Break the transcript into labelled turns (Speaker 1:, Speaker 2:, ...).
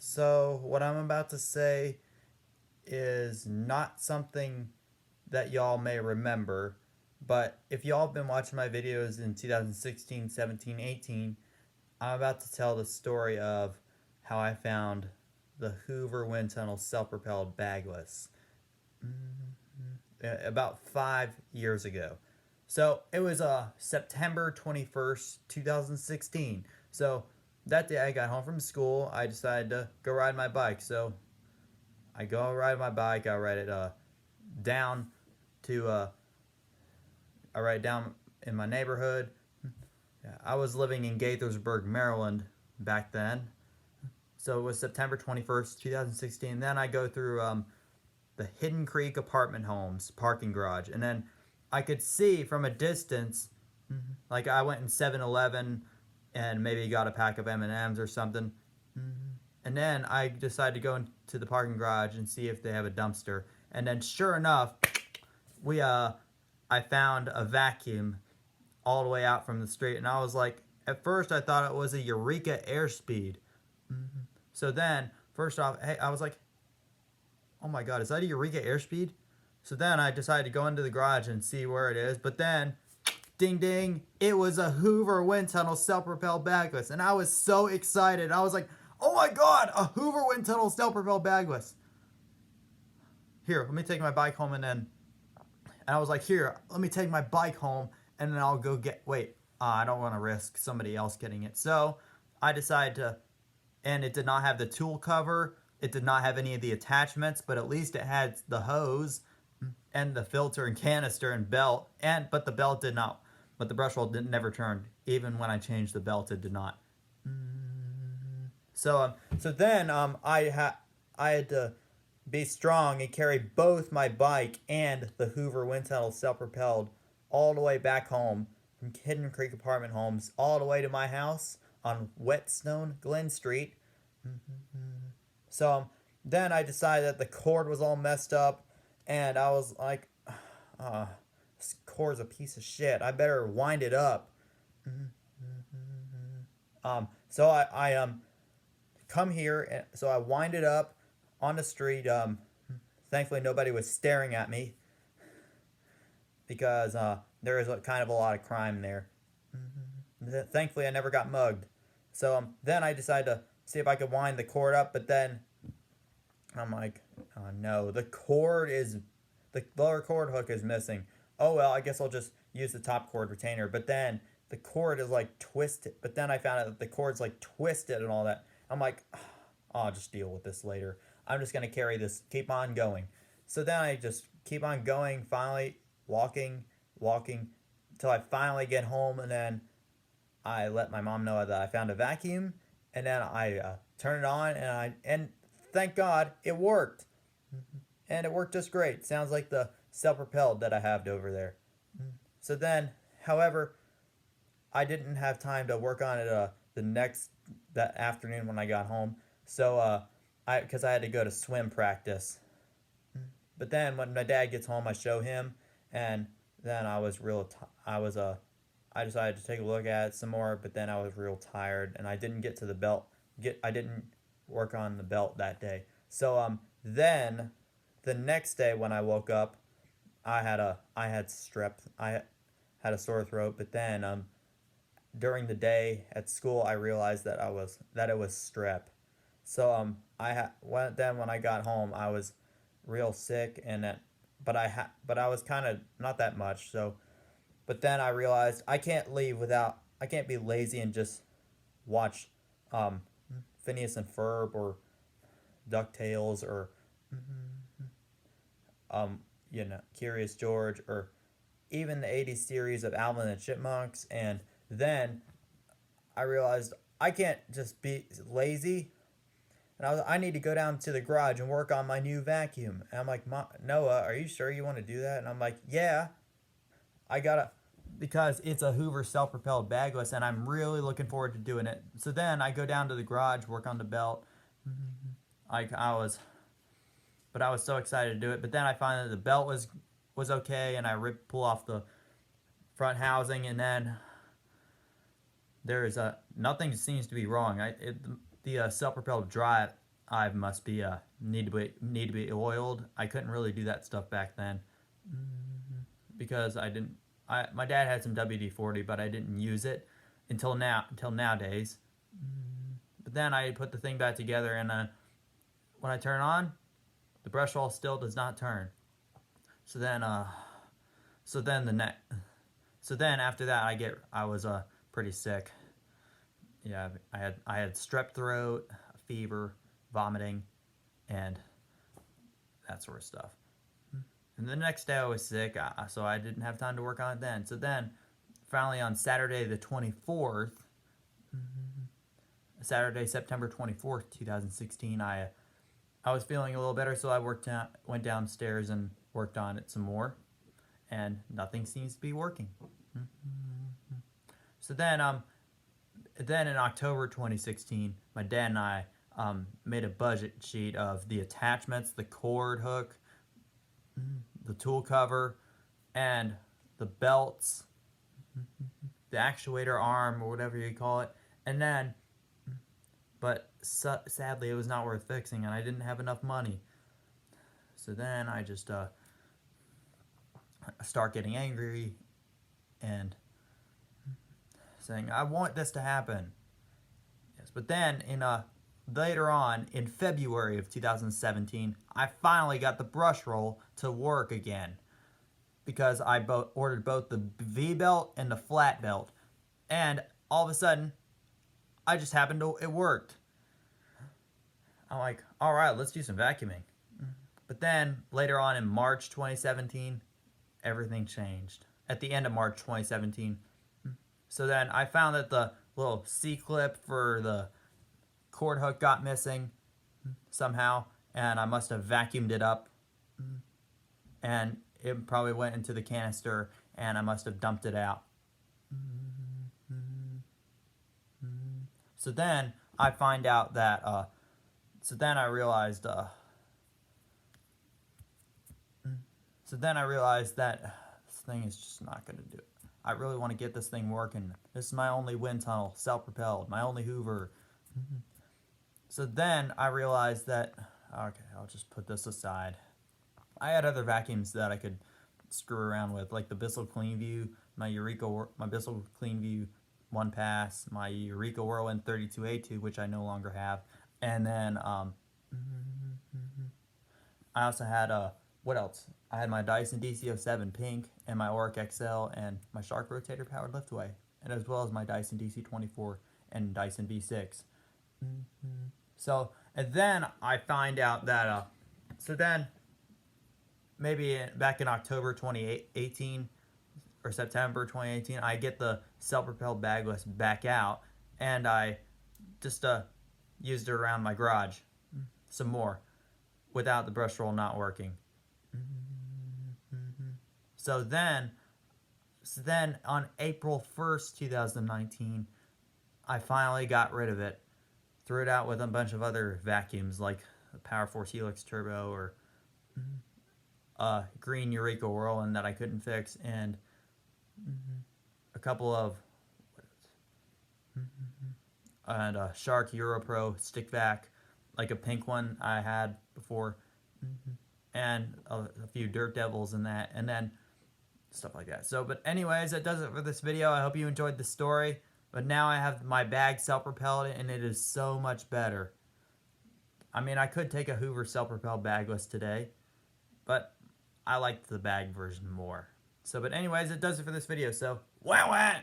Speaker 1: So, what I'm about to say is not something that y'all may remember, but if y'all have been watching my videos in 2016, 17, 18, I'm about to tell the story of how I found the Hoover WindTunnel Self Propelled Bagless about 5 years ago. So it was September 21st, 2016. So that day I got home from school. I decided to go ride my bike. So I go ride my bike. I ride it down to I ride down in my neighborhood. Yeah, I was living in Gaithersburg, Maryland back then. So it was September 21st, 2016. Then I go through the Hidden Creek apartment homes parking garage. And then I could see from a distance, like I went in 7-Eleven and maybe got a pack of M&Ms or something. And then I decided to go into the parking garage and see if they have a dumpster. And then sure enough, I found a vacuum all the way out from the street. And I was like, at first I thought it was a Eureka Airspeed. So then, first off, hey, I was like, oh my god, is that a Eureka Airspeed? So then I decided to go into the garage and see where it is. But then, ding ding, it was a Hoover WindTunnel Self-Propelled Bagless. And I was so excited. I was like, oh my god, a Hoover WindTunnel Self-Propelled Bagless. Here, let me take my bike home and I was like, here, let me take my bike home and then I'll go get, I don't want to risk somebody else getting it. So I decided to, and it did not have the tool cover. It did not have any of the attachments, but at least it had the hose and the filter and canister and belt. But the belt did not, but the brush roll never turned. Even when I changed the belt, it did not. So then I had to be strong and carry both my bike and the Hoover WindTunnel Self-Propelled all the way back home from Hidden Creek apartment homes all the way to my house on Whetstone Glen Street. So then I decided that the cord was all messed up, and I was like, this cord's a piece of shit. I better wind it up. So I come here, and so I wind it up on the street. Thankfully nobody was staring at me because there is kind of a lot of crime there. Thankfully I never got mugged. So then I decided to see if I could wind the cord up, but then I'm like, oh no, the lower cord hook is missing. Oh well, I guess I'll just use the top cord retainer. But then the cord is like twisted. But then I found out that the cord's like twisted and all that. I'm like, oh, I'll just deal with this later. I'm just gonna carry this, keep on going. So then I just keep on going, finally walking, until I finally get home, and then I let my mom know that I found a vacuum, and then I turn it on, and thank God it worked, and it worked just great. Sounds like the self-propelled that I have over there. So then, however, I didn't have time to work on it that afternoon when I got home. So because I had to go to swim practice. But then when my dad gets home, I show him, and then I was I decided to take a look at it some more, but then I was real tired, and I didn't get to the belt. I didn't work on the belt that day. So then the next day when I woke up, I had a sore throat. But then during the day at school, I realized that it was strep. So when I got home, I was real sick, but I was kind of not that much. So, but then I realized I can't be lazy and just watch Phineas and Ferb or DuckTales or Curious George or even the 80s series of Alvin and the Chipmunks. And then I realized I can't just be lazy. And I need to go down to the garage and work on my new vacuum. And I'm like, Noah, are you sure you want to do that? And I'm like, yeah, I gotta, because it's a Hoover Self-Propelled Bagless, and I'm really looking forward to doing it. So then I go down to the garage, work on the belt. But I was so excited to do it. But then I find that the belt was okay, and I pull off the front housing, and then nothing seems to be wrong. The self-propelled drive I must be need to be oiled. I couldn't really do that stuff back then because I didn't. My dad had some WD-40, but I didn't use it until nowadays. But then I put the thing back together, and when I turn on, the brush roll still does not turn. So then after that I was pretty sick. Yeah, I had strep throat, fever, vomiting, and that sort of stuff. And the next day I was sick, so I didn't have time to work on it then. So then, finally on Saturday the 24th, Saturday September 24th, 2016, I was feeling a little better, so I went downstairs and worked on it some more, and nothing seems to be working. So then in October 2016, my dad and I made a budget sheet of the attachments, the cord hook, the tool cover, and the belts, the actuator arm, or whatever you call it. And then, but sadly, it was not worth fixing, and I didn't have enough money. So then I just start getting angry and saying, I want this to happen. Yes, but then later on in February of 2017, I finally got the brush roll to work again because I ordered both the V belt and the flat belt, and all of a sudden, it worked. I'm like, all right, let's do some vacuuming. But then later on in March 2017, everything changed. At the end of March 2017. So then I found that the little C-clip for the cord hook got missing somehow, and I must have vacuumed it up, and it probably went into the canister, and I must have dumped it out. So then I find out that so then I realized that this thing is just not going to do it. I really want to get this thing working. This is my only wind tunnel, self-propelled, my only Hoover. So then I realized that, okay, I'll just put this aside. I had other vacuums that I could screw around with, like the Bissell Cleanview, my Bissell Cleanview 1-pass, my Eureka Whirlwind 32A2, which I no longer have. And then I also had what else? I had my Dyson DC07 pink and my Auric XL and my Shark rotator powered liftaway, and as well as my Dyson DC24 and Dyson V6. So, and then I find out that so then maybe back in October 2018 or September 2018, I get the self-propelled bagless back out, and I just used it around my garage some more without the brush roll not working. So then on April 1st, 2019, I finally got rid of it. Threw it out with a bunch of other vacuums like the Power Force Helix Turbo or green Eureka Whirlwind that I couldn't fix, and a couple of Shark Europro stick vac, like a pink one I had before, and a few Dirt Devils in that, and then stuff like that. So, but anyways, that does it for this video. I hope you enjoyed the story. But now I have my bag self-propelled, and it is so much better. I mean, I could take a Hoover Self Propelled Bagless today, but I liked the bag version more. So, but anyways, it does it for this video. So, wow.